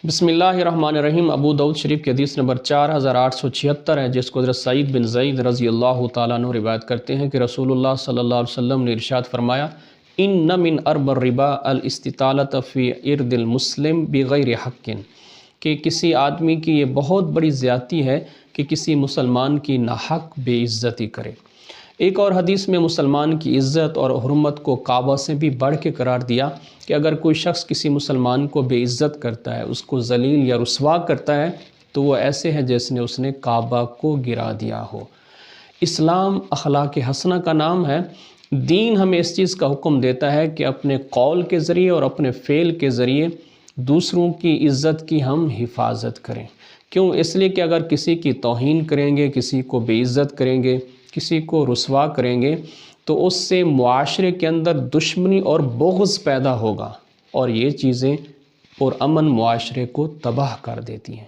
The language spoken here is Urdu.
بسم اللہ الرحمن الرحیم۔ ابو داؤد شریف کی حدیث نمبر 4876 ہے، جس کو حضرت سعید بن زید رضی اللہ تعالیٰ عنہ روایت کرتے ہیں کہ رسول اللہ صلی اللہ علیہ وسلم نے ارشاد فرمایا، ان من ارب الربا الاستطالۃ فی ارد المسلم بغیر حق، کہ کسی آدمی کی یہ بہت بڑی زیادتی ہے کہ کسی مسلمان کی ناحق بے عزتی کرے۔ ایک اور حدیث میں مسلمان کی عزت اور حرمت کو کعبہ سے بھی بڑھ کے قرار دیا کہ اگر کوئی شخص کسی مسلمان کو بے عزت کرتا ہے، اس کو ذلیل یا رسوا کرتا ہے، تو وہ ایسے ہے جیسے اس نے کعبہ کو گرا دیا ہو۔ اسلام اخلاق حسنہ کا نام ہے۔ دین ہمیں اس چیز کا حکم دیتا ہے کہ اپنے قول کے ذریعے اور اپنے فعل کے ذریعے دوسروں کی عزت کی ہم حفاظت کریں۔ کیوں؟ اس لیے کہ اگر کسی کی توہین کریں گے، کسی کو بے عزت کریں گے، کسی کو رسوا کریں گے، تو اس سے معاشرے کے اندر دشمنی اور بغض پیدا ہوگا، اور یہ چیزیں پرامن معاشرے کو تباہ کر دیتی ہیں۔